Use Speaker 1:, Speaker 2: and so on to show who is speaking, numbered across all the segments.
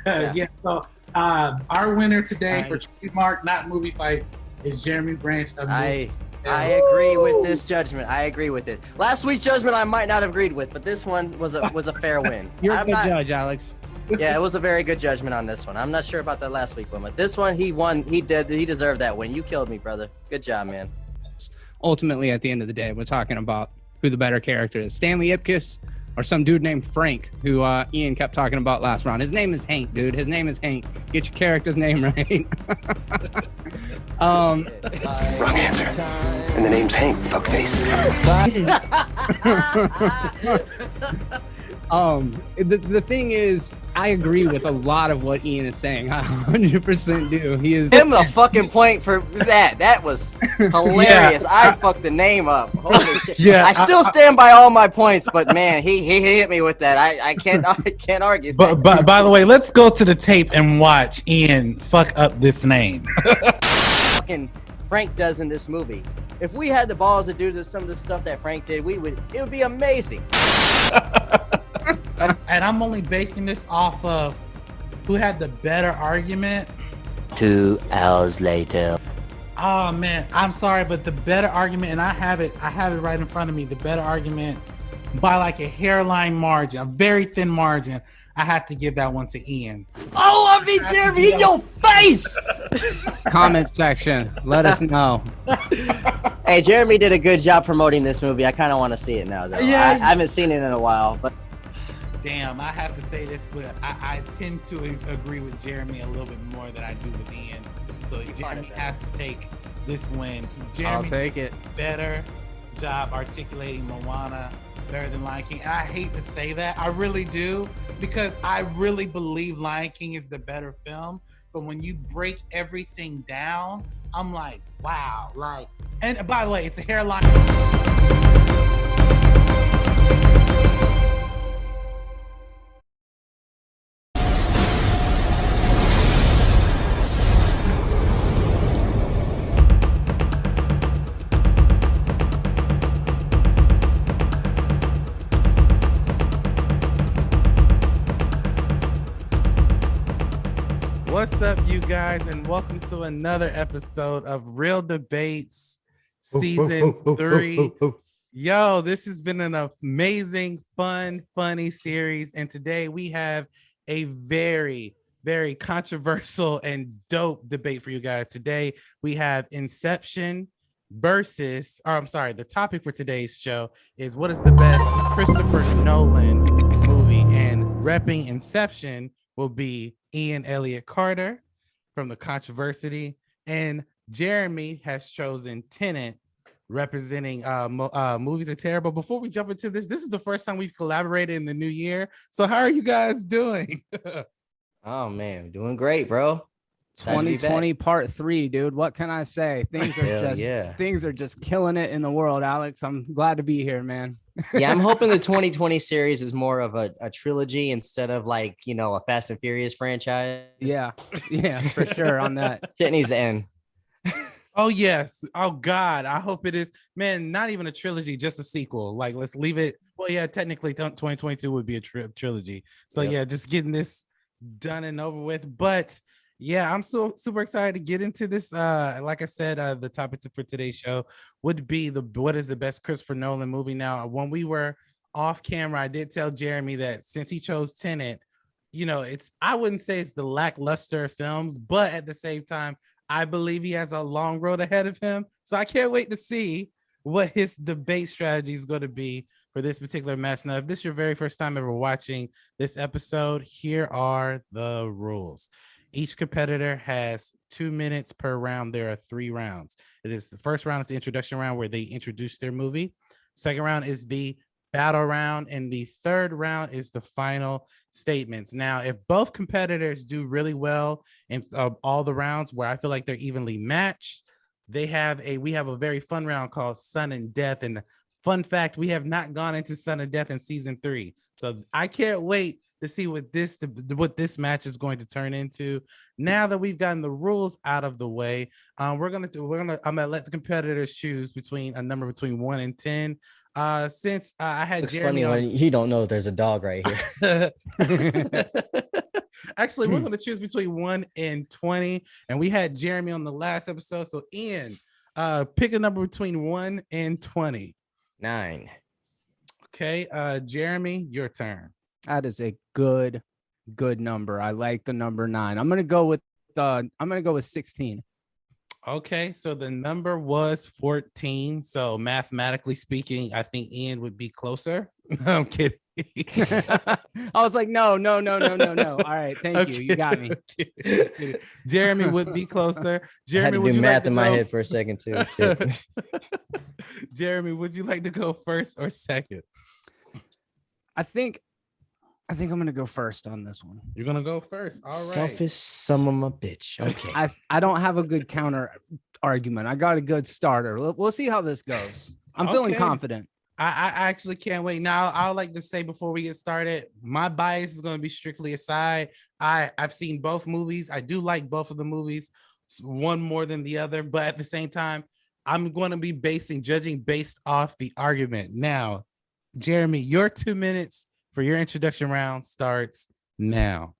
Speaker 1: Yeah. So our winner today for
Speaker 2: Nice.
Speaker 1: trademark, not movie fights, is Jeremy Branch of
Speaker 3: I agree with this judgment. I agree with it. Last week's judgment I might not have agreed with, but this one was a fair win.
Speaker 2: You're a good judge, Alex.
Speaker 3: Yeah, it was a very good judgment on this one. I'm not sure about the last week one, but this one he won. He deserved that win. You killed me, brother. Good job, man.
Speaker 2: Ultimately, at the end of the day, we're talking about who the better character is, Stanley Ipkiss or some dude named Frank, who Ian kept talking about last round. His name is Hank, dude. His name is Hank. Get your character's name right.
Speaker 4: Wrong answer. And the name's Hank, fuckface.
Speaker 2: The thing is, I agree with a lot of what Ian is saying. I 100% do. He is.
Speaker 3: Give him a fucking point for that. That was hilarious.
Speaker 1: Yeah.
Speaker 3: I fucked the name up. Holy shit.
Speaker 1: Yeah,
Speaker 3: I still stand by all my points, but man, he hit me with that. I can't argue.
Speaker 1: But by the way, let's go to the tape and watch Ian fuck up this name.
Speaker 3: Fucking Frank does in this movie. If we had the balls to do some of the stuff that Frank did, it would be amazing.
Speaker 1: And I'm only basing this off of who had the better argument.
Speaker 5: 2 hours later.
Speaker 1: Oh man, I'm sorry, but the better argument, and I have it right in front of me. The better argument by like a hairline margin, a very thin margin. I have to give that one to Ian.
Speaker 3: Oh, I mean, Jeremy, in your face!
Speaker 2: Comment section. Let us know.
Speaker 3: Hey, Jeremy did a good job promoting this movie. I kind of want to see it now, though.
Speaker 1: Yeah.
Speaker 3: I haven't seen it in a while, but
Speaker 1: Damn, I have to say this, but I tend to agree with Jeremy a little bit more than I do with Ian. So Jeremy has to take this win. Jeremy
Speaker 2: I'll take it.
Speaker 1: Better job articulating Moana better than Lion King. And I hate to say that. I really do, because I really believe Lion King is the better film. But when you break everything down, I'm like, wow. Like, and by the way, it's a hairline. What's up, you guys, and welcome to another episode of Real Debates Season 3. Yo, this has been an amazing, fun, funny series, and today we have a very, very controversial and dope debate for you guys. Today we have Inception versus, the topic for today's show is what is the best Christopher Nolan movie, and repping Inception will be Ian Elliott Carter from the Controversy, and Jeremy has chosen Tenet, representing Movies Are Terrible. Before we jump into this is the first time we've collaborated in the new year. So how are you guys doing?
Speaker 3: oh man, doing great, bro.
Speaker 2: 2020 part 3, dude. What can I say? Things are just killing it in the world, Alex. I'm glad to be here, man.
Speaker 3: Yeah, I'm hoping the 2020 series is more of a trilogy instead of like, a Fast and Furious franchise.
Speaker 2: Yeah, for sure on that.
Speaker 3: Shit needs to end.
Speaker 1: Oh yes. Oh God. I hope it is. Man, not even a trilogy, just a sequel. Like, let's leave it. Well, yeah, technically 2022 would be a trilogy. So
Speaker 3: Yep.
Speaker 1: Yeah, just getting this done and over with. But yeah, I'm so super excited to get into this. Like I said, the topic for today's show would be what is the best Christopher Nolan movie. Now, when we were off camera, I did tell Jeremy that since he chose Tenet, I wouldn't say it's the lackluster films, but at the same time, I believe he has a long road ahead of him. So I can't wait to see what his debate strategy is going to be for this particular match. Now, if this is your very first time ever watching this episode, here are the rules. Each competitor has 2 minutes per round. There are 3 rounds. The first round is the introduction round where they introduce their movie. Second round is the battle round, and the third round is the final statements. Now, if both competitors do really well in all the rounds where I feel like they're evenly matched, we have a very fun round called Sun and Death. And fun fact, we have not gone into Sun and Death in season 3. So I can't wait to see what this match is going to turn into. Now that we've gotten the rules out of the way, I'm gonna let the competitors choose between a number between 1 and 10. Since I had
Speaker 3: Looks
Speaker 1: Jeremy
Speaker 3: funny when you don't know there's a dog right here.
Speaker 1: Actually, we're going to choose between 1 and 20. And we had Jeremy on the last episode. So Ian, pick a number between 1 and 20.
Speaker 3: 9.
Speaker 1: Okay. Jeremy, your turn.
Speaker 2: That is a good number. I like the number 9. I'm gonna go with 16.
Speaker 1: Okay, so the number was 14. So mathematically speaking, I think Ian would be closer. I'm kidding.
Speaker 2: I was like, no. All right, thank you. You got me.
Speaker 1: Jeremy would be closer.
Speaker 3: I had
Speaker 1: Jeremy,
Speaker 3: to
Speaker 1: would
Speaker 3: do
Speaker 1: you
Speaker 3: math
Speaker 1: like to
Speaker 3: in my
Speaker 1: go?
Speaker 3: head for a second too. Shit.
Speaker 1: Jeremy, would you like to go first or second?
Speaker 2: I think I'm gonna go first on this one.
Speaker 1: You're gonna go first. All right.
Speaker 3: Selfish son of a bitch. Okay.
Speaker 2: I don't have a good counter argument. I got a good starter. We'll see how this goes. I'm feeling
Speaker 1: Okay.
Speaker 2: confident.
Speaker 1: I actually can't wait. Now, I would like to say before we get started, my bias is going to be strictly aside. I've seen both movies. I do like both of the movies, one more than the other, but at the same time, I'm going to be judging based off the argument. Now, Jeremy, your 2 minutes for your introduction round starts now.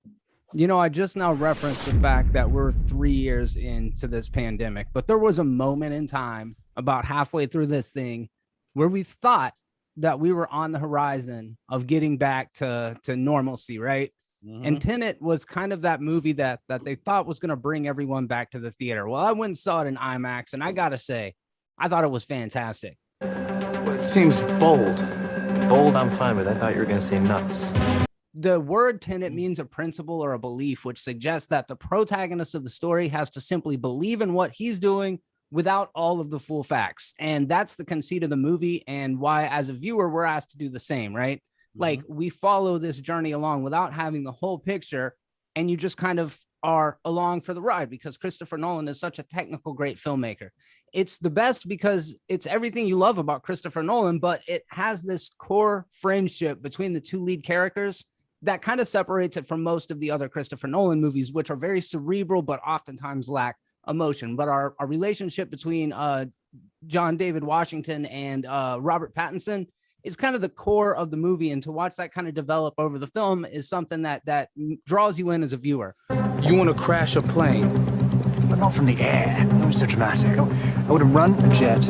Speaker 2: You know, I just now referenced the fact that we're 3 years into this pandemic, but there was a moment in time about halfway through this thing where we thought that we were on the horizon of getting back to normalcy, right? And Tenet was kind of that movie that they thought was going to bring everyone back to the theater. Well, I went and saw it in IMAX, and I got to say, I thought it was fantastic.
Speaker 6: Well, it seems bold. Bold, I'm fine with. I thought you were going to say nuts.
Speaker 2: The word tenet means a principle or a belief, which suggests that the protagonist of the story has to simply believe in what he's doing without all of the full facts. And that's the conceit of the movie, and why, as a viewer, we're asked to do the same, right? Like, we follow this journey along without having the whole picture, and you just kind of are along for the ride because Christopher Nolan is such a technical, great filmmaker. It's the best because it's everything you love about Christopher Nolan, but it has this core friendship between the two lead characters that kind of separates it from most of the other Christopher Nolan movies, which are very cerebral, but oftentimes lack emotion. But our relationship between John David Washington and Robert Pattinson is kind of the core of the movie. And to watch that kind of develop over the film is something that draws you in as a viewer.
Speaker 6: You want to crash a plane, but not from the air. Not so dramatic. I would have run a jet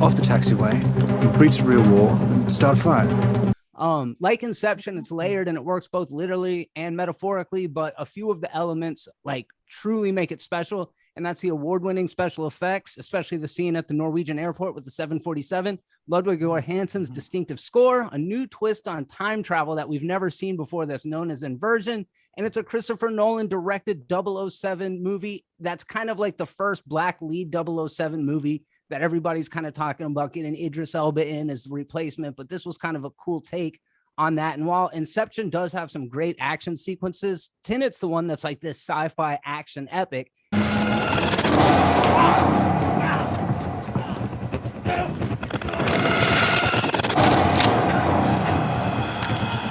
Speaker 6: off the taxiway, breach the rear wall, and start a fire.
Speaker 2: Like Inception, it's layered and it works both literally and metaphorically, but a few of the elements like truly make it special. And that's the award-winning special effects, especially the scene at the Norwegian airport with the 747, Ludwig Göransson's distinctive score, a new twist on time travel that we've never seen before that's known as inversion. And it's a Christopher Nolan directed 007 movie that's kind of like the first black lead 007 movie that everybody's kind of talking about getting Idris Elba in as the replacement. But this was kind of a cool take on that. And while Inception does have some great action sequences, Tenet's the one that's like this sci-fi action epic.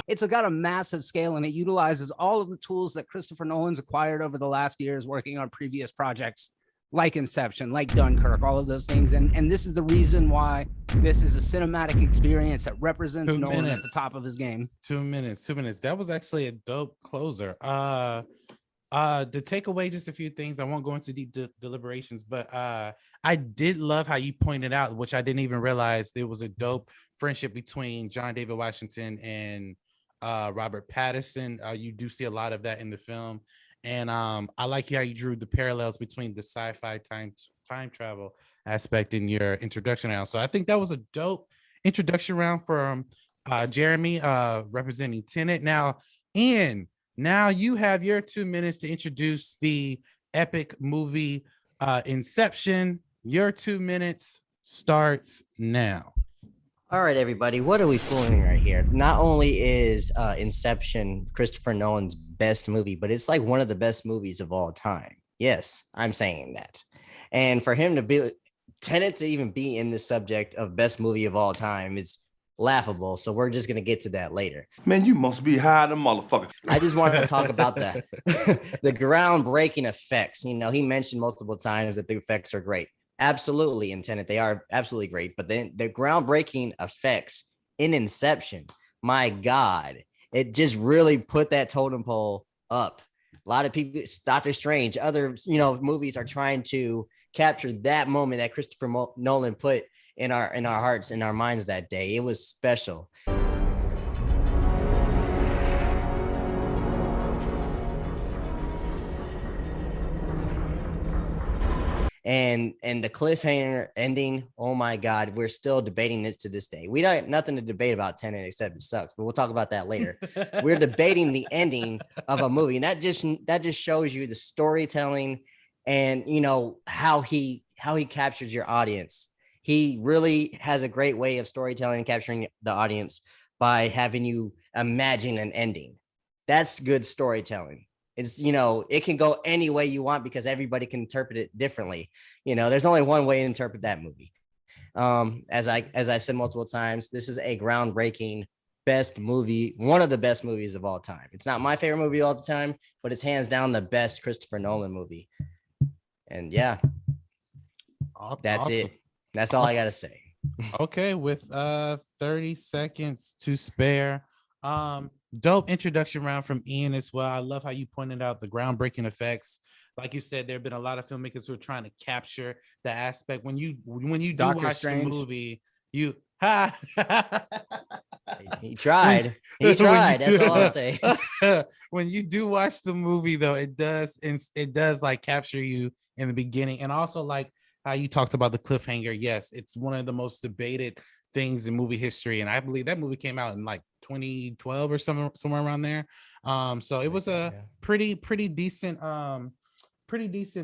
Speaker 2: It's got a massive scale and it utilizes all of the tools that Christopher Nolan's acquired over the last years working on previous projects like Inception, like Dunkirk, all of those things. And this is the reason why this is a cinematic experience that represents Nolan at the top of his game.
Speaker 1: 2 minutes. That was actually a dope closer. To take away just a few things, I won't go into deep deliberations, but I did love how you pointed out, which I didn't even realize, there was a dope friendship between John David Washington and Robert Pattinson. You do see a lot of that in the film. And I like how you drew the parallels between the sci-fi time travel aspect in your introduction round. So I think that was a dope introduction round from Jeremy representing Tenet. Now, Ian, now you have your 2 minutes to introduce the epic movie Inception. Your 2 minutes starts now.
Speaker 3: All right, everybody, what are we fooling right here? Not only is Inception Christopher Nolan's best movie, but it's like one of the best movies of all time. Yes, I'm saying that. And for him to be Tenet to even be in this subject of best movie of all time is laughable. So we're just going to get to that later.
Speaker 7: Man, you must be high, the motherfucker.
Speaker 3: I just wanted to talk about the groundbreaking effects. You know, he mentioned multiple times that the effects are great. Absolutely, in Tenet, they are absolutely great. But then the groundbreaking effects in Inception, my God, it just really put that totem pole up A lot of people, Doctor Strange, other movies are trying to capture that moment that Christopher Nolan put in our hearts, in our minds that day. It was special. And the cliffhanger ending, oh my God, we're still debating this to this day. We don't nothing to debate about Tenet except it sucks, but we'll talk about that later. We're debating the ending of a movie, and that just shows you the storytelling and how he captures your audience. He really has a great way of storytelling and capturing the audience by having you imagine an ending. That's good storytelling. It's, it can go any way you want because everybody can interpret it differently. There's only one way to interpret that movie. As I said multiple times, this is a groundbreaking best movie, one of the best movies of all time. It's not my favorite movie all the time, but it's hands down the best Christopher Nolan movie. And yeah, that's
Speaker 1: awesome.
Speaker 3: it. That's all I got to say.
Speaker 1: Okay, with 30 seconds to spare. Dope introduction round from Ian as well. I love how you pointed out the groundbreaking effects. Like you said, there have been a lot of filmmakers who are trying to capture the aspect. When you do
Speaker 2: Doctor
Speaker 1: watch
Speaker 2: Strange.
Speaker 1: the movie,
Speaker 3: He tried. That's all I'm saying.
Speaker 1: When you do watch the movie, though, it does like capture you in the beginning, and also like how you talked about the cliffhanger. Yes, it's one of the most debated things in movie history, and I believe that movie came out in like 2012 or somewhere around there. So it was a pretty decent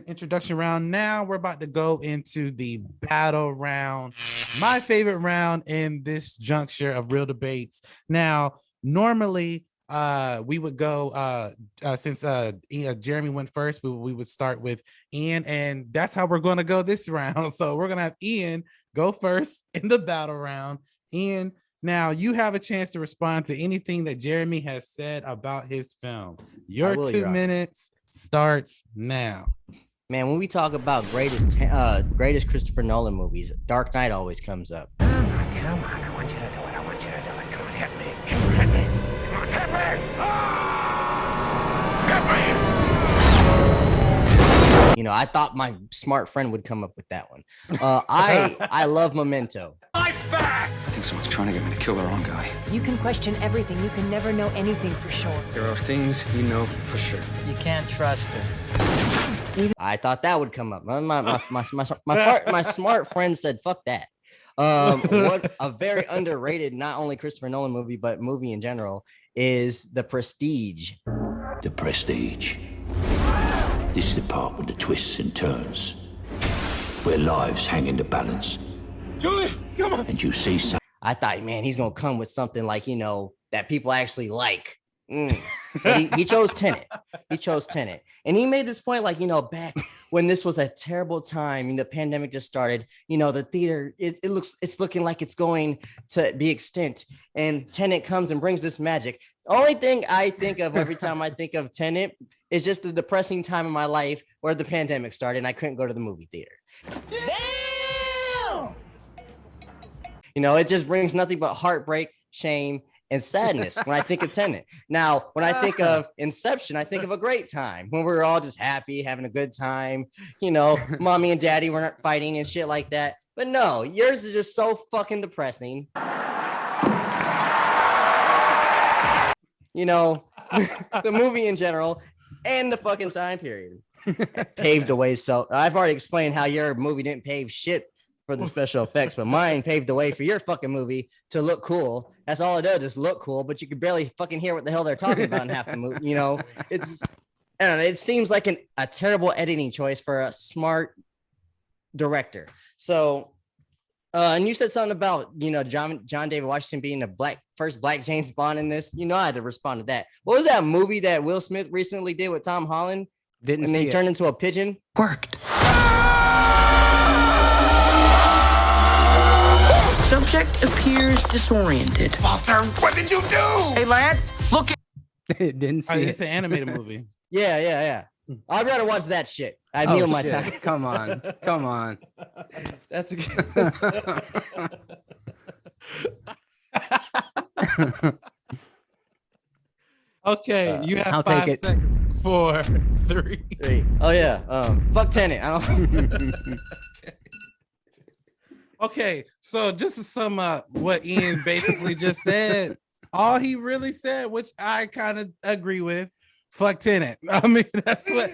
Speaker 1: introduction round. Now we're about to go into the battle round, my favorite round in this juncture of real debates. Now, normally we would go since Jeremy went first, we would start with Ian, and that's how we're going to go this round. So we're going to have Ian go first in the battle round. Ian, now you have a chance to respond to anything that Jeremy has said about his film. Your 2 minutes starts now.
Speaker 3: Man, when we talk about greatest Christopher Nolan movies, Dark Knight always comes up.
Speaker 6: Come on, I want you to do it. I want you to do it. Come on, hit me. Come on, hit me. Come on, hit me. Hit me.
Speaker 3: I thought my smart friend would come up with that one. I love Memento.
Speaker 6: My back!
Speaker 4: I think someone's trying to get me to kill the wrong guy.
Speaker 8: You can question everything. You can never know anything for sure.
Speaker 4: There are things you know for sure.
Speaker 8: You can't trust her.
Speaker 3: I thought that would come up. My smart friend said, "Fuck that." What a very underrated, not only Christopher Nolan movie, but movie in general, is The Prestige.
Speaker 5: The Prestige. This is the part with the twists and turns, where lives hang in the balance.
Speaker 7: Julie, come on.
Speaker 5: And you see some.
Speaker 3: I thought, man, he's gonna come with something like that people actually like. But he chose Tenet. He chose Tenet, and he made this point back when this was a terrible time. The pandemic just started. The theater it's looking like it's going to be extinct, and Tenet comes and brings this magic. Only thing I think of every time I think of Tenet is just the depressing time in my life where the pandemic started and I couldn't go to the movie theater. Damn! It just brings nothing but heartbreak, shame, and sadness when I think of Tenet. Now, when I think of Inception, I think of a great time when we were all just happy, having a good time. Mommy and daddy weren't fighting and shit like that. But no, yours is just so fucking depressing. The movie in general and the fucking time period paved the way. So I've already explained how your movie didn't pave shit for the special effects, but mine paved the way for your fucking movie to look cool. That's all it does, is look cool, but you could barely fucking hear what the hell they're talking about in half the movie. It's, I don't know, it seems like a terrible editing choice for a smart director. So, and you said something about, John David Washington being the first black James Bond in this. I had to respond to that. What was that movie that Will Smith recently did with Tom Holland?
Speaker 2: Didn't
Speaker 3: and
Speaker 2: see
Speaker 3: they
Speaker 2: it.
Speaker 3: turned into a pigeon?
Speaker 8: Worked.
Speaker 9: Subject appears disoriented.
Speaker 7: Walter, what did you do?
Speaker 9: Hey, Lance, look at...
Speaker 2: Didn't see
Speaker 1: It's
Speaker 2: it.
Speaker 1: an animated movie.
Speaker 3: Yeah. I'd rather watch that shit. I'd kneel my
Speaker 2: shit.
Speaker 3: time.
Speaker 2: Come on.
Speaker 3: That's a good.
Speaker 1: Okay, you have
Speaker 3: I'll take
Speaker 1: 5
Speaker 3: it.
Speaker 1: seconds. 4, 3.
Speaker 3: Oh yeah. Fuck Tenet. I don't.
Speaker 1: Okay, so just to sum up what Ian basically just said, all he really said, which I kind of agree with, fuck Tenet. I mean, that's what,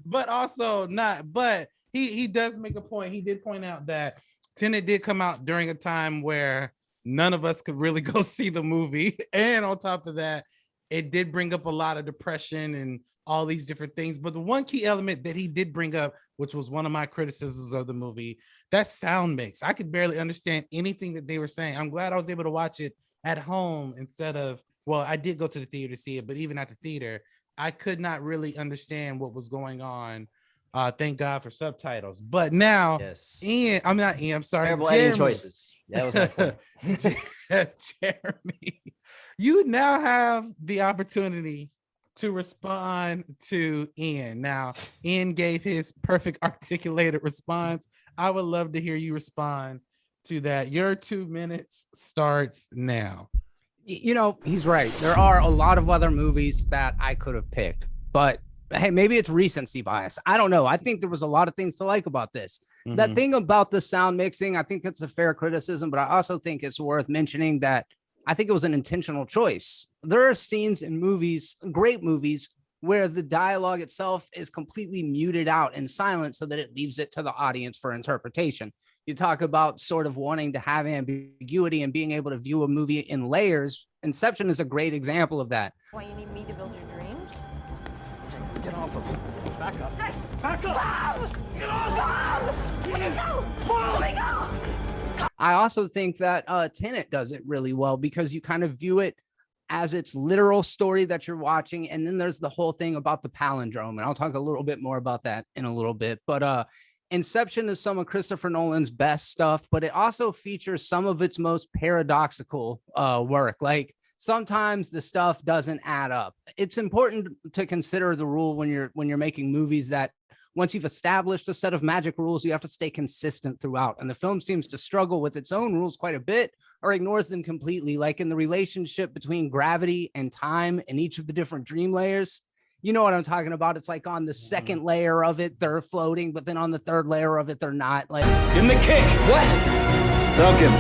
Speaker 1: but also not, but he does make a point. He did point out that Tenet did come out during a time where none of us could really go see the movie. And on top of that, it did bring up a lot of depression and all these different things. But the one key element that he did bring up, which was one of my criticisms of the movie, that sound mix. I could barely understand anything that they were saying. I'm glad I was able to watch it at home instead of, well, I did go to the theater to see it, but even at the theater, I could not really understand what was going on. Thank God for subtitles. But now,
Speaker 3: Yes.
Speaker 1: Ian, I'm not Ian, I'm sorry.
Speaker 3: Terrible
Speaker 1: Jeremy.
Speaker 3: editing choices. That was my point.
Speaker 1: Jeremy, you now have the opportunity to respond to Ian. Now, Ian gave his perfect articulated response. I would love to hear you respond to that. Your 2 minutes starts now.
Speaker 2: You know, he's right. There are a lot of other movies that I could have picked, but hey, maybe it's recency bias. I don't know. I think there was a lot of things to like about this. That thing about the sound mixing, I think it's a fair criticism, but I also think it's worth mentioning that I think it was an intentional choice. There are scenes in movies, great movies, where the dialogue itself is completely muted out and silent so that it leaves it to the audience for interpretation. You talk about sort of wanting to have ambiguity and being able to view a movie in layers. Inception is a great example of that.
Speaker 8: Why you need me to build your dreams?
Speaker 6: Get off of him. Back up.
Speaker 8: Hey!
Speaker 6: Back up!
Speaker 8: Bob! Get off! Bob! Let me go! Let me go!
Speaker 2: I also think that Tenet does it really well because you kind of view it as its literal story that you're watching. And then there's the whole thing about the palindrome. And I'll talk a little bit more about that in a little bit. But Inception is some of Christopher Nolan's best stuff, but it also features some of its most paradoxical work. Like sometimes the stuff doesn't add up. It's important to consider the rule when you're making movies that once you've established a set of magic rules, you have to stay consistent throughout. And the film seems to struggle with its own rules quite a bit or ignores them completely, like in the relationship between gravity and time in each of the different dream layers. You know what I'm talking about? It's like on the second layer of it, they're floating, but then on the third layer of it, they're not. Like,
Speaker 6: Give him the kick.
Speaker 2: what?
Speaker 6: Dunk him.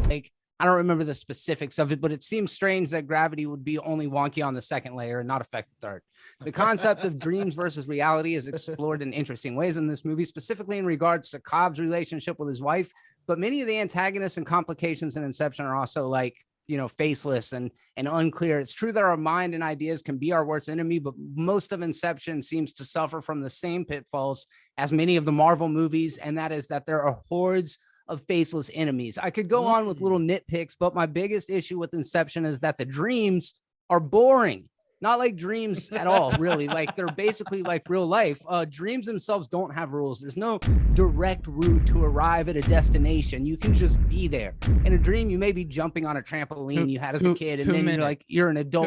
Speaker 2: Like, I don't remember the specifics of it, but it seems strange that gravity would be only wonky on the second layer and not affect the third. The concept of dreams versus reality is explored in interesting ways in this movie, specifically in regards to Cobb's relationship with his wife. But many of the antagonists and complications in Inception are also like, you know, faceless and unclear. It's true that our mind and ideas can be our worst enemy, but most of Inception seems to suffer from the same pitfalls as many of the Marvel movies, and that is that there are hordes of faceless enemies. I could go on with little nitpicks, but my biggest issue with Inception is that the dreams are boring. Not like dreams at all, really. Like they're basically like real life. Dreams themselves don't have rules. There's no direct route to arrive at a destination. You can just be there. In a dream, you may be jumping on a trampoline you had as a kid, and then you're an adult.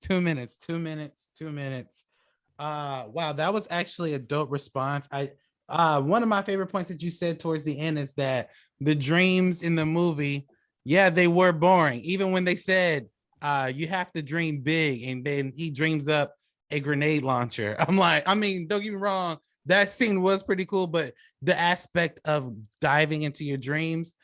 Speaker 1: 2 minutes. Wow, that was actually a dope response. One of my favorite points that you said towards the end is that the dreams in the movie, yeah, they were boring. Even when they said you have to dream big, and then he dreams up a grenade launcher. I'm like, I mean, don't get me wrong, that scene was pretty cool, but the aspect of diving into your dreams,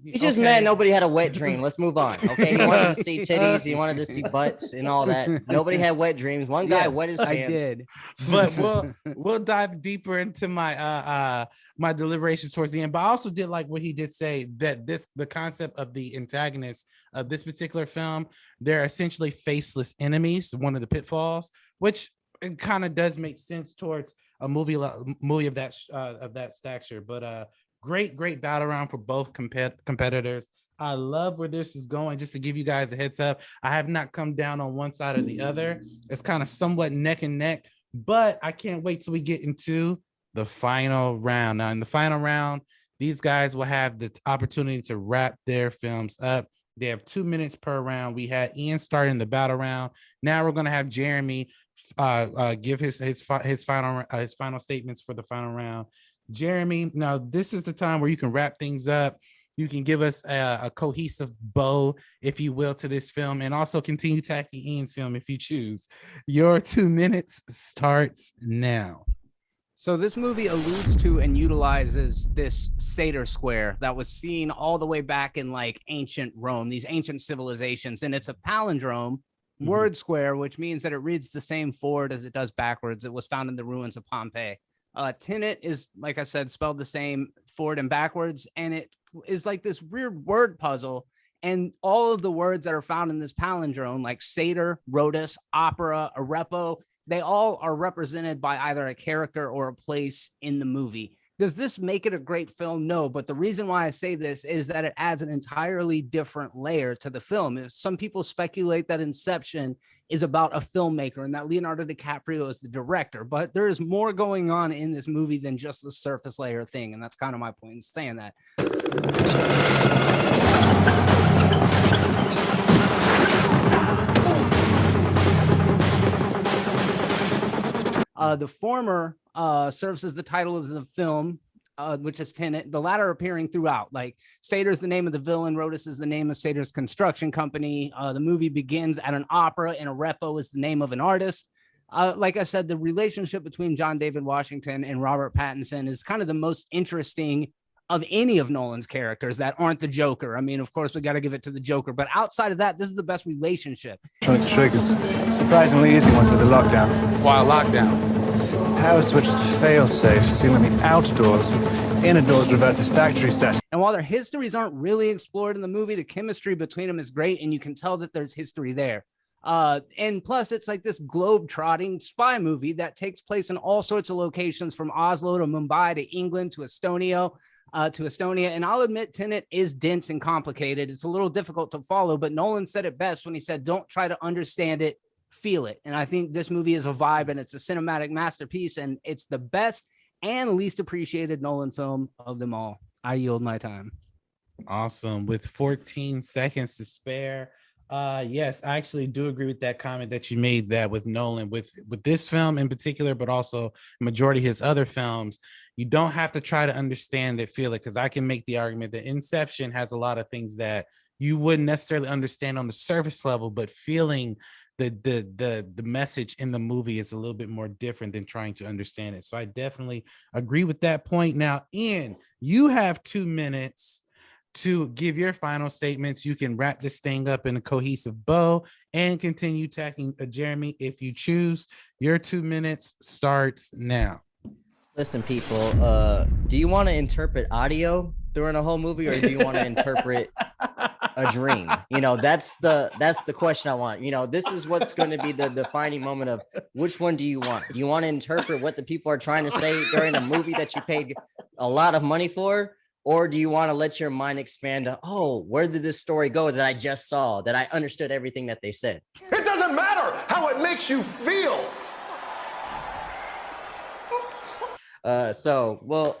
Speaker 3: He's just mad nobody had a wet dream. Let's move on. Okay, he wanted to see titties, he wanted to see butts and all that. Nobody had wet dreams. One guy wet his pants.
Speaker 2: I did.
Speaker 1: But we'll dive deeper into my my deliberations towards the end. But I also did like what he did say, that the concept of the antagonists of this particular film, they're essentially faceless enemies, one of the pitfalls, which it kind of does make sense towards a movie of that stature. But great battle round for both competitors. I love where this is going. Just to give you guys a heads up, I have not come down on one side or the other. It's kind of somewhat neck and neck, but I can't wait till we get into the final round. Now, in the final round, these guys will have the opportunity to wrap their films up. They have 2 minutes per round. We had Ian starting the battle round. Now we're going to have Jeremy give his final statements for the final round. Jeremy, now this is the time where you can wrap things up. You can give us a cohesive bow, if you will, to this film, and also continue tackling Ian's film if you choose. Your 2 minutes starts now.
Speaker 2: So this movie alludes to and utilizes this satyr square that was seen all the way back in like ancient Rome, these ancient civilizations, and it's a palindrome word square, which means that it reads the same forward as it does backwards. It was found in the ruins of Pompeii. Tenet is, like I said, spelled the same forward and backwards, and it is like this weird word puzzle. And all of the words that are found in this palindrome, like satyr, Rhodas, opera, arepo, they all are represented by either a character or a place in the movie. Does this make it a great film? No, but the reason why I say this is that it adds an entirely different layer to the film. Some people speculate that Inception is about a filmmaker and that Leonardo DiCaprio is the director, but there is more going on in this movie than just the surface layer thing, and that's kind of my point in saying that. The former serves as the title of the film, which is Tenet, the latter appearing throughout. Like Satyr is the name of the villain, Rhodas is the name of Satyr's construction company. The movie begins at an opera, and Arepo is the name of an artist. Like I said, the relationship between John David Washington and Robert Pattinson is kind of the most interesting of any of Nolan's characters that aren't the Joker. I mean, of course, we got to give it to the Joker, but outside of that, this is the best relationship.
Speaker 6: Trying to trick is surprisingly easy once there's a lockdown.
Speaker 10: Why a lockdown?
Speaker 6: Power switches to fail-safe, sealing the outdoors, inner doors revert to factory set.
Speaker 2: And while their histories aren't really explored in the movie, the chemistry between them is great, and you can tell that there's history there. And plus, it's like this globe-trotting spy movie that takes place in all sorts of locations, from Oslo to Mumbai to England to Estonia. And I'll admit Tenet is dense and complicated. It's a little difficult to follow, but Nolan said it best when he said, don't try to understand it, feel it. And I think this movie is a vibe, and it's a cinematic masterpiece, and it's the best and least appreciated Nolan film of them all. I yield my time.
Speaker 1: Awesome. With 14 seconds to spare. Yes, I actually do agree with that comment that you made, that with Nolan, with this film in particular, but also majority of his other films, you don't have to try to understand it, feel it, because I can make the argument that Inception has a lot of things that you wouldn't necessarily understand on the surface level, but feeling the message in the movie is a little bit more different than trying to understand it. So I definitely agree with that point. Now, Ian, you have 2 minutes to give your final statements. You can wrap this thing up in a cohesive bow and continue tackling Jeremy if you choose. Your 2 minutes starts now.
Speaker 3: Listen, people, do you want to interpret audio during a whole movie, or do you want to interpret a dream? You know, that's the question I want. You know, this is what's going to be the defining moment of which one do you want? Do you want to interpret what the people are trying to say during a movie that you paid a lot of money for? Or do you want to let your mind expand to, oh, where did this story go that I just saw, that I understood everything that they said?
Speaker 7: It doesn't matter how it makes you feel.
Speaker 3: Well,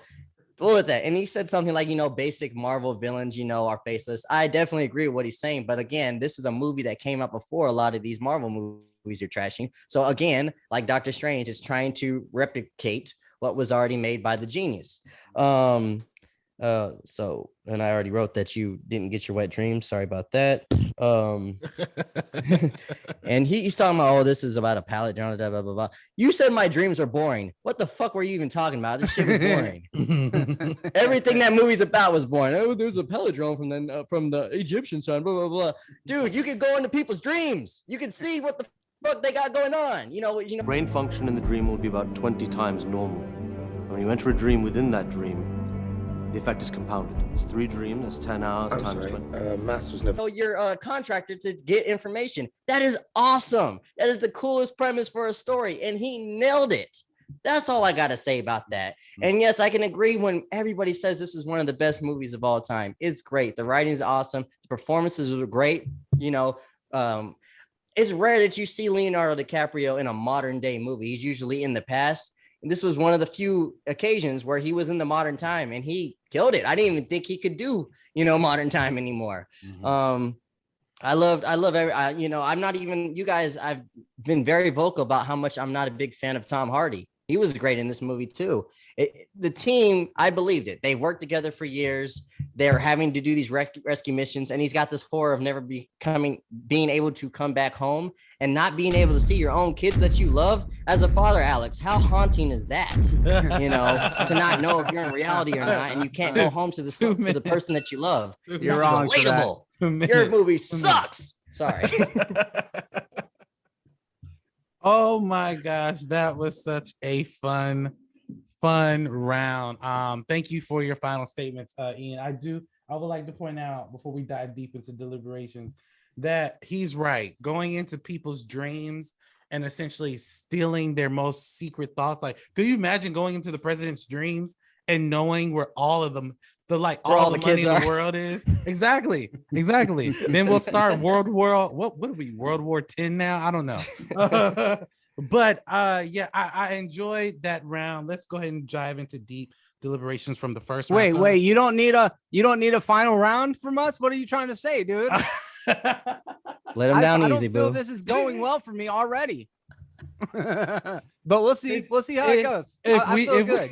Speaker 3: with that, and he said something like, you know, basic Marvel villains, you know, are faceless. I definitely agree with what he's saying. But again, this is a movie that came out before a lot of these Marvel movies you're trashing. So again, like Doctor Strange is trying to replicate what was already made by the genius. And I already wrote that you didn't get your wet dreams. Sorry about that. And he's talking about, oh, this is about a palette, blah, blah, blah, blah. You said my dreams are boring. What the fuck were you even talking about? This shit was boring. Everything that movie's about was boring. Oh, there's a palindrome from the Egyptian side, blah, blah, blah. Dude, you could go into people's dreams. You can see what the fuck they got going on. You know.
Speaker 11: Brain function in the dream will be about 20 times normal. When you enter a dream within that dream, the effect is compounded. It's 3 dreams, that's 10 hours times 20.
Speaker 7: Maths was never.
Speaker 3: So you're a contractor to get information. That is awesome. That is the coolest premise for a story, and he nailed it. That's all I got to say about that. And yes, I can agree when everybody says this is one of the best movies of all time. It's great. The writing is awesome. The performances were great. You know, it's rare that you see Leonardo DiCaprio in a modern day movie. He's usually in the past. And this was one of the few occasions where he was in the modern time, and he killed it. I didn't even think he could do, you know, modern time anymore. Mm-hmm. I love every, you know, I'm not even, you guys, I've been very vocal about how much I'm not a big fan of Tom Hardy. He was great in this movie too. The team, I believed it. They worked together for years. They're having to do these rescue missions, and he's got this horror of never being able to come back home and not being able to see your own kids that you love. As a father, Alex, how haunting is that? You know, to not know if you're in reality or not, and you can't go home to the person that you love.
Speaker 2: You're wrong.
Speaker 3: Relatable. Your movie sucks. Sorry.
Speaker 1: Oh my gosh, that was such a fun round. Thank you for your final statements, Ian. I would like to point out before we dive deep into deliberations that he's right. Going into people's dreams and essentially stealing their most secret thoughts. Like, could you imagine going into the president's dreams and knowing where all of them, all the money in the world is? Exactly. Then we'll start World War 10 now? I don't know. But yeah, I enjoyed that round. Let's go ahead and dive into deep deliberations from the first round.
Speaker 2: Wait, you don't need a final round from us? What are you trying to say, dude?
Speaker 3: Let him down
Speaker 2: I
Speaker 3: easy,
Speaker 2: don't feel
Speaker 3: boo.
Speaker 2: this is going well for me already. But we'll see how it goes. I feel good.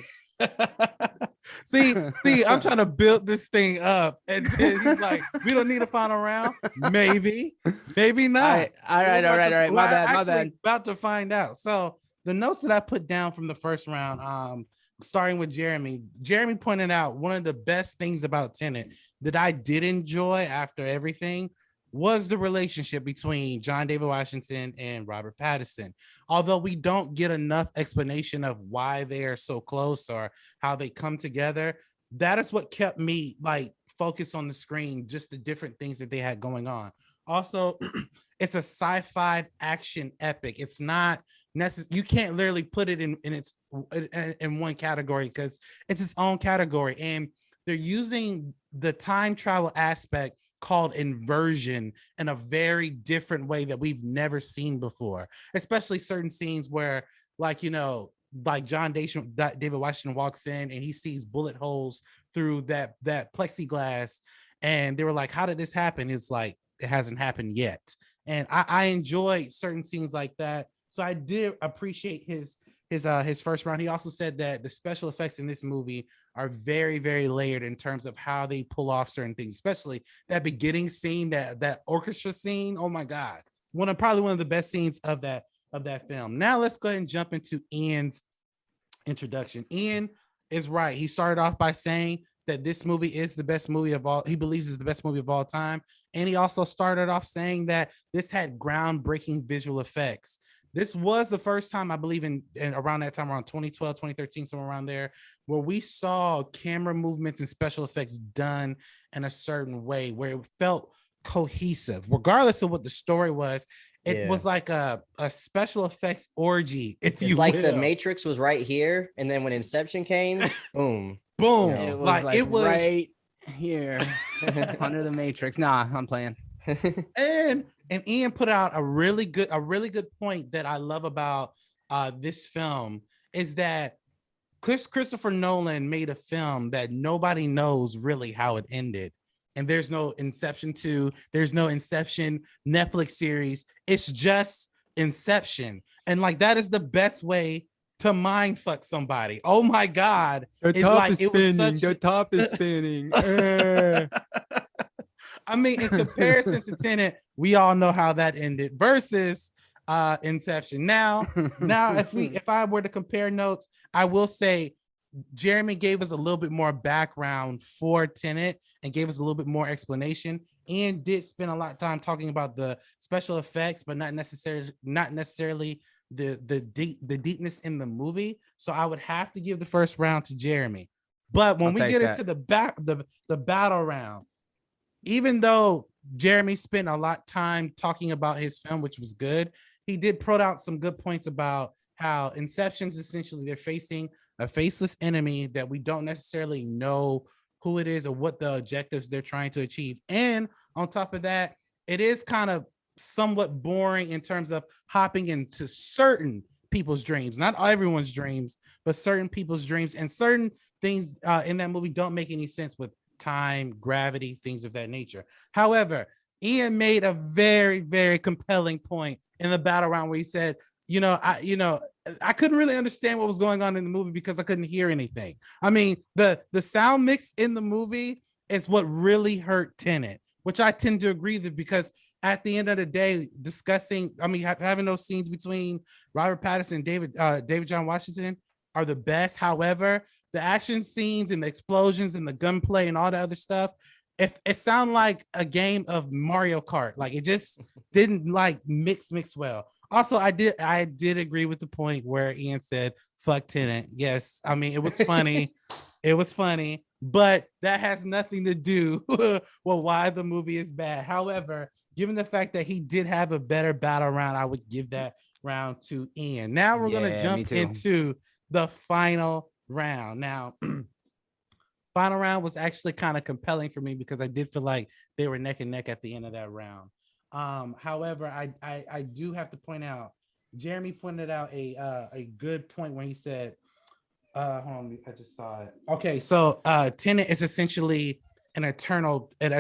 Speaker 1: see, I'm trying to build this thing up, and he's like, "We don't need a final round. Maybe not."
Speaker 2: All right. My bad.
Speaker 1: About to find out. So the notes that I put down from the first round, starting with Jeremy. Jeremy pointed out one of the best things about Tenet that I did enjoy after everything was the relationship between John David Washington and Robert Pattinson. Although we don't get enough explanation of why they are so close or how they come together, that is what kept me focused on the screen, just the different things that they had going on. Also, it's a sci-fi action epic. It's not necessary. You can't literally put it in one category because it's its own category. And they're using the time travel aspect called inversion in a very different way that we've never seen before, especially certain scenes where John David Washington walks in and he sees bullet holes through that plexiglass, and they were like, how did this happen? It's like, it hasn't happened yet. And I enjoy certain scenes like that. So I did appreciate his first round. He also said that the special effects in this movie are very, very layered in terms of how they pull off certain things, especially that beginning scene, that orchestra scene. Oh my God. Probably one of the best scenes of that film. Now let's go ahead and jump into Ian's introduction. Ian is right. He started off by saying that this movie is the best movie of all. He believes is the best movie of all time. And he also started off saying that this had groundbreaking visual effects. This was the first time, I believe, in around that time, around 2012, 2013, somewhere around there, where we saw camera movements and special effects done in a certain way where it felt cohesive, regardless of what the story was. It was like a special effects orgy, if you will.
Speaker 3: It's like the Matrix was right here, and then when Inception came, boom.
Speaker 1: Boom.
Speaker 2: It was it was right here under the Matrix. Nah, I'm playing.
Speaker 1: And Ian put out a really good point that I love about this film is that Christopher Nolan made a film that nobody knows really how it ended. And there's no Inception 2, there's no Inception Netflix series. It's just Inception. And that is the best way to mind fuck somebody. Oh my God.
Speaker 2: The top is spinning. The top is spinning.
Speaker 1: I mean, in comparison to Tenet, we all know how that ended versus Inception. Now, if I were to compare notes, I will say Jeremy gave us a little bit more background for Tenet and gave us a little bit more explanation, and did spend a lot of time talking about the special effects, but not necessarily the deepness in the movie. So I would have to give the first round to Jeremy. But when we get into the battle round, even though Jeremy spent a lot of time talking about his film, which was good, he did put out some good points about how Inception's essentially they're facing a faceless enemy that we don't necessarily know who it is or what the objectives they're trying to achieve. And on top of that, it is kind of somewhat boring in terms of hopping into certain people's dreams, not everyone's dreams, but certain people's dreams, and certain things in that movie don't make any sense with time, gravity, things of that nature. However, Ian made a very, very compelling point in the battle round where he said, I couldn't really understand what was going on in the movie because I couldn't hear anything. I mean, the sound mix in the movie is what really hurt Tenet, which I tend to agree with, because at the end of the day, having those scenes between Robert Pattinson and David John Washington are the best. However, the action scenes and the explosions and the gunplay and all the other stuff, if it sounded like a game of Mario Kart, like it just didn't like mix well. Also, I did agree with the point where Ian said fuck Tenet. Yes, I mean it was funny. It was funny, but that has nothing to do with why the movie is bad. However, given the fact that he did have a better battle round, I would give that round to Ian. Now we're gonna jump into the final round. Now, final round was actually kind of compelling for me because I did feel like they were neck and neck at the end of that round. However, I do have to point out, Jeremy pointed out a good point when he said, hold on, I just saw it. Okay, so Tenet is essentially an eternal, an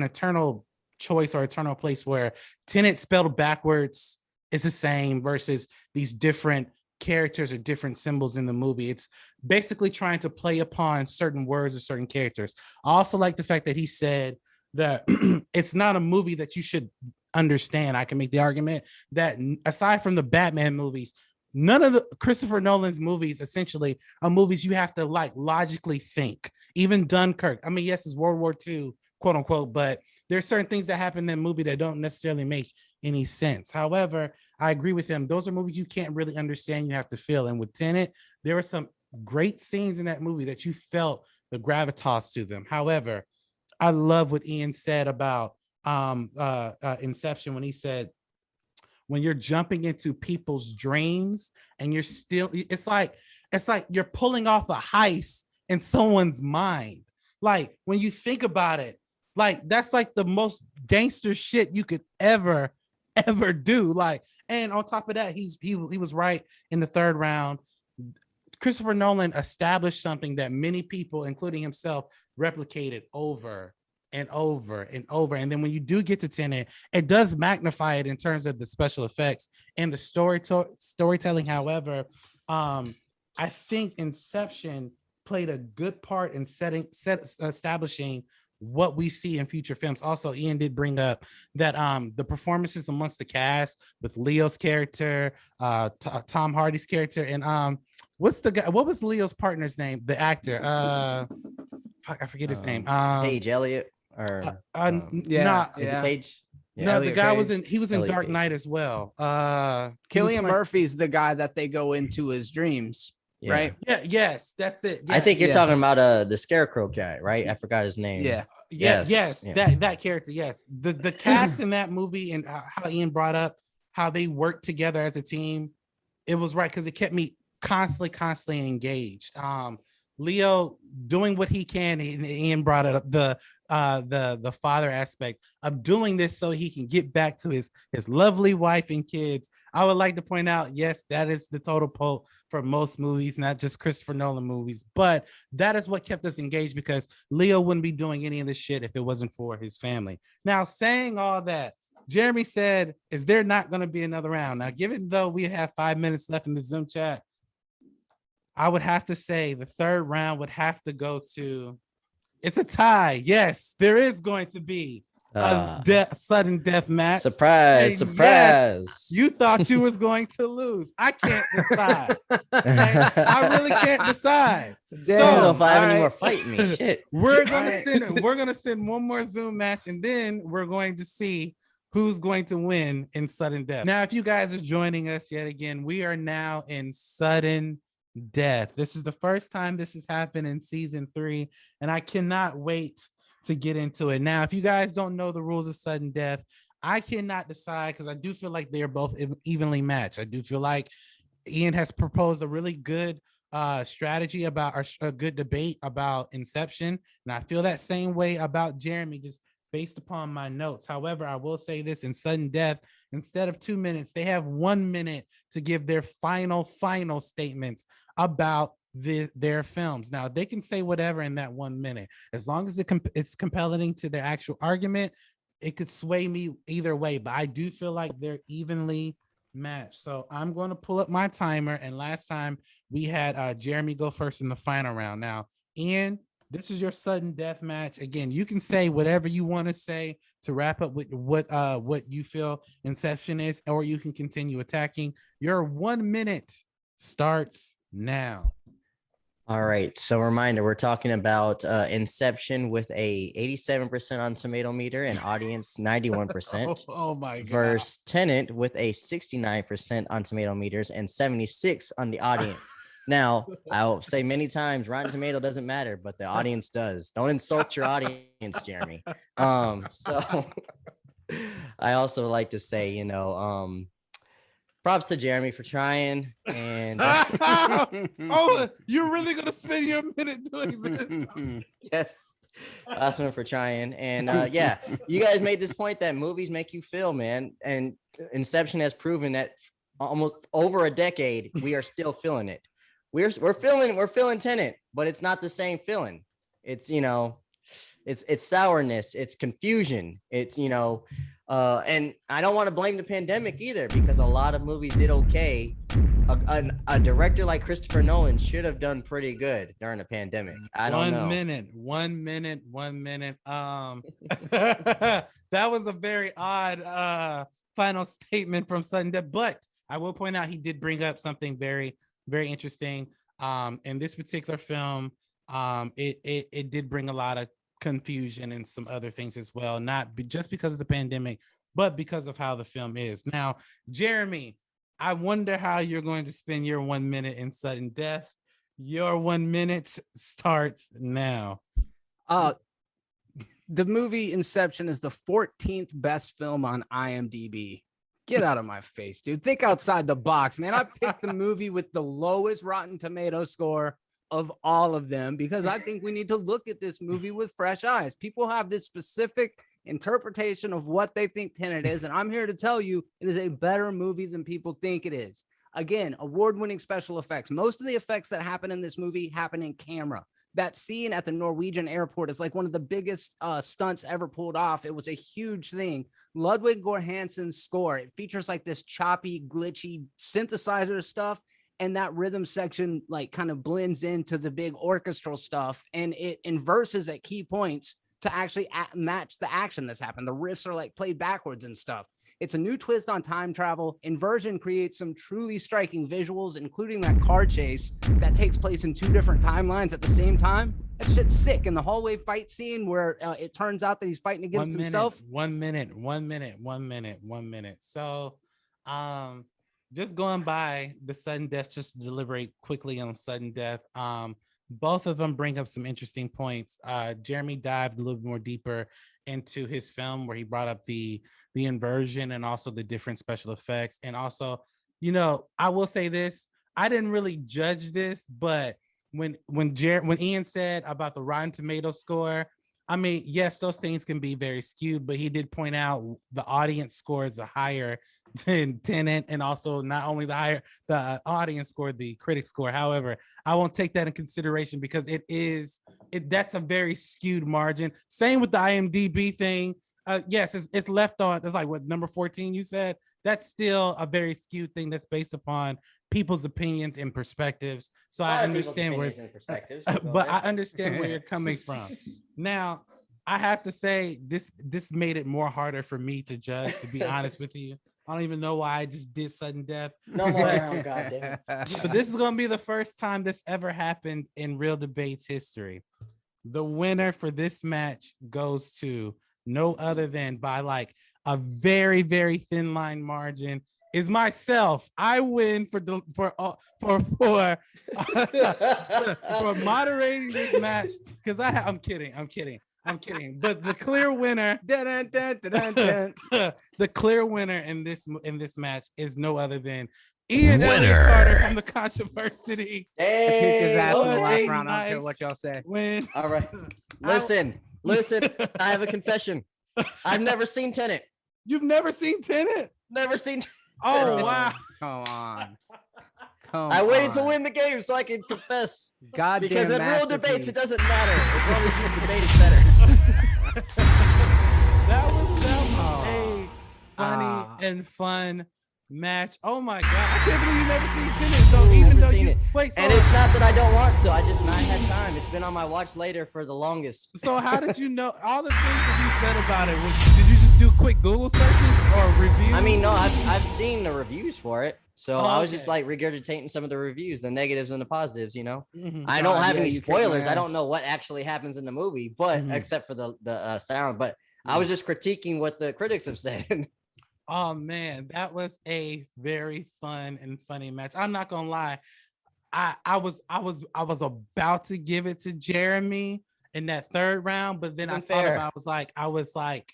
Speaker 1: eternal choice or eternal place where Tenet spelled backwards is the same versus these different characters or different symbols in the movie. It's basically trying to play upon certain words or certain characters. I also like the fact that he said that it's not a movie that you should understand. I can make the argument that aside from the Batman movies, none of the Christopher Nolan's movies essentially are movies you have to like logically think. Even Dunkirk, I mean, yes, it's World War II, quote unquote, but there's certain things that happen in that movie that don't necessarily make any sense. However, I agree with him. Those are movies you can't really understand. You have to feel. And with Tenet, there were some great scenes in that movie that you felt the gravitas to them. However, I love what Ian said about Inception when he said, when you're jumping into people's dreams and you're still, it's like you're pulling off a heist in someone's mind. Like when you think about it, like that's like the most gangster shit you could ever do. Like, and on top of that, he was right in the third round. Christopher Nolan established something that many people, including himself, replicated over and over and over. And then when you do get to Tenet, it does magnify it in terms of the special effects and the storytelling. However, I think Inception played a good part in establishing what we see in future films. Also, Ian did bring up that the performances amongst the cast with Leo's character, Tom Hardy's character, and what's the guy? What was Leo's partner's name? The actor. I forget his name.
Speaker 3: Page Elliott or
Speaker 1: is it
Speaker 3: Page?
Speaker 1: Yeah. No,
Speaker 2: Elliot
Speaker 1: the guy
Speaker 2: Page.
Speaker 1: he was in
Speaker 3: Elliot
Speaker 1: Dark
Speaker 3: Page.
Speaker 1: Knight as well.
Speaker 2: Killian Murphy's the guy that they go into his dreams,
Speaker 3: Yeah.
Speaker 2: right?
Speaker 1: Yeah, yes, that's it.
Speaker 3: I think you're talking about the Scarecrow guy, right? I forgot his name.
Speaker 1: Yes. That character. Yes, the cast in that movie and how Ian brought up how they worked together as a team, it was right because it kept me constantly engaged. Leo doing what he can, and Ian brought it up, the father aspect of doing this so he can get back to his lovely wife and kids. I would like to point out, yes, that is the total pull for most movies, not just Christopher Nolan movies, but that is what kept us engaged because Leo wouldn't be doing any of this shit if it wasn't for his family. Now, saying all that, Jeremy said, is there not going to be another round? Now, given though we have 5 minutes left in the Zoom chat, I would have to say the third round would have to go to, it's a tie. Yes, there is going to be a sudden death match.
Speaker 3: Surprise.
Speaker 1: Yes, you thought you was going to lose. I can't decide. Okay? I really can't decide.
Speaker 3: I don't know if I have any more fight me. Shit.
Speaker 1: We're gonna send one more Zoom match, and then we're going to see who's going to win in sudden death. Now, if you guys are joining us yet again, we are now in sudden death. This is the first time this has happened in season 3, and I cannot wait to get into it. Now, if you guys don't know the rules of sudden death, I cannot decide because I do feel like they're both evenly matched. I do feel like Ian has proposed a really good strategy about a good debate about Inception, and I feel that same way about Jeremy, just based upon my notes. However, I will say this: in sudden death, instead of 2 minutes, they have 1 minute to give their final statements about their films. Now, they can say whatever in that 1 minute, as long as it's compelling to their actual argument. It could sway me either way, but I do feel like they're evenly match. So I'm going to pull up my timer. And last time we had Jeremy go first in the final round. Now, Ian, this is your sudden death match. Again, you can say whatever you want to say to wrap up with what you feel Inception is, or you can continue attacking. Your 1 minute starts now.
Speaker 3: All right. So reminder, we're talking about Inception with a 87% on tomato meter and audience 91%.
Speaker 1: Oh my God.
Speaker 3: Versus Tenet with a 69% on tomato meters and 76 on the audience. Now, I'll say many times, Rotten Tomato doesn't matter, but the audience does. Don't insult your audience, Jeremy. So I also like to say, props to Jeremy for trying. And
Speaker 1: oh, you're really gonna spend your minute doing this?
Speaker 3: Yes. Awesome for trying. And yeah, you guys made this point that movies make you feel, man. And Inception has proven that almost over a decade, we are still feeling it. We're feeling Tenet, but it's not the same feeling. It's it's sourness, it's confusion, it's and I don't want to blame the pandemic either, because a lot of movies did okay. A director like Christopher Nolan should have done pretty good during the pandemic. I don't know.
Speaker 1: 1 minute. That was a very odd final statement from Sudden Death, but I will point out he did bring up something very, very interesting. In this particular film, it did bring a lot of confusion and some other things as well, just because of the pandemic, but because of how the film is. Now, Jeremy, I wonder how you're going to spend your 1 minute in Sudden Death. Your 1 minute starts now.
Speaker 2: The movie Inception is the 14th best film on IMDb. Get out of my face, dude. Think outside the box, man. I picked the movie with the lowest Rotten Tomato score of all of them because I think we need to look at this movie with fresh eyes. People have this specific interpretation of what they think Tenet is, and I'm here to tell you it is a better movie than people think it is. Again, award-winning special effects. Most of the effects that happen in this movie happen in camera. That scene at the Norwegian airport is like one of the biggest stunts ever pulled off. It was a huge thing. Ludwig Göransson's score, it features like this choppy, glitchy synthesizer stuff, and that rhythm section like kind of blends into the big orchestral stuff, and it inverses at key points to actually match the action that's happened. The riffs are like played backwards and stuff. It's a new twist on time travel. Inversion creates some truly striking visuals, including that car chase that takes place in two different timelines at the same time. That shit's sick. And the hallway fight scene where it turns out that he's fighting against himself.
Speaker 1: 1 minute. So, just going by the Sudden Death, just to deliberate quickly on Sudden Death. Both of them bring up some interesting points. Jeremy dived a little more deeper into his film, where he brought up the inversion and also the different special effects. And also, I will say this, I didn't really judge this, but when Ian said about the Rotten Tomato score, I mean, yes, those things can be very skewed, but he did point out the audience score is higher than Tenet, and also not only the audience score, the critic score. However, I won't take that in consideration because that's a very skewed margin. Same with the IMDb thing. Yes, it's left on. It's like what, number 14 you said? That's still a very skewed thing that's based upon people's opinions and perspectives. So I understand but I understand where you're coming from. Now, I have to say this made it more harder for me to judge, to be honest with you. I don't even know why I just did Sudden Death.
Speaker 3: No more round, goddamn.
Speaker 1: But this is going to be the first time this ever happened in Real Debates history. The winner for this match goes to no other than, by like a very, very thin line margin, is myself. I win for moderating this match, because I'm kidding. But the clear winner, the clear winner in this match is no other than Ian Carter from the Controversy.
Speaker 2: Hey, I kicked his ass in the last round. I don't care what y'all say.
Speaker 1: Win.
Speaker 3: All right. Listen. I have a confession. I've never seen Tenet.
Speaker 1: You've never seen Tenet?
Speaker 3: Never seen.
Speaker 1: Oh, wow.
Speaker 2: Come on.
Speaker 3: I waited to win the game so I can confess.
Speaker 2: Goddamn,
Speaker 3: because in real debates, it doesn't matter as long as you debate is better.
Speaker 1: That was a funny and fun match. Oh my god, I can't believe you never seen Tenet though. Even
Speaker 3: Never
Speaker 1: though
Speaker 3: seen
Speaker 1: you
Speaker 3: it.
Speaker 1: wait, so,
Speaker 3: And it's not that I don't want to. I just not had time. It's been on my watch later for the longest.
Speaker 1: so how did you know all the things that you said about it? Did you just do quick Google searches or reviews?
Speaker 3: I mean, no, I've seen the reviews for it. So I was just
Speaker 1: okay.
Speaker 3: like regurgitating some of the reviews, the negatives and the positives, you know.
Speaker 1: Mhm.
Speaker 3: I don't have
Speaker 2: yeah,
Speaker 3: any
Speaker 2: you kicked my
Speaker 3: spoilers. I don't
Speaker 2: ass.
Speaker 3: know what actually happens in the movie, but
Speaker 1: Mhm.
Speaker 3: except for the sound. But I was just critiquing what the critics have said.
Speaker 1: Oh man, that was a very fun and funny match. I'm not gonna lie. I was about to give it to Jeremy in that third round, but then I
Speaker 3: Even
Speaker 1: thought
Speaker 3: fair.
Speaker 1: about I was like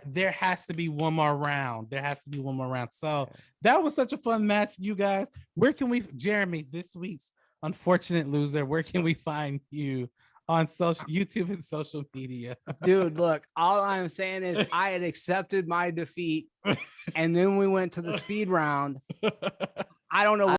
Speaker 1: there has to be one more round. There has to be one more round. So that was such a fun match, you guys. Where can we, Jeremy, this week's unfortunate loser, where can we find you on social YouTube and social media?
Speaker 2: Dude, look, all I'm saying is I had accepted my defeat, and then we went to the speed round. I don't know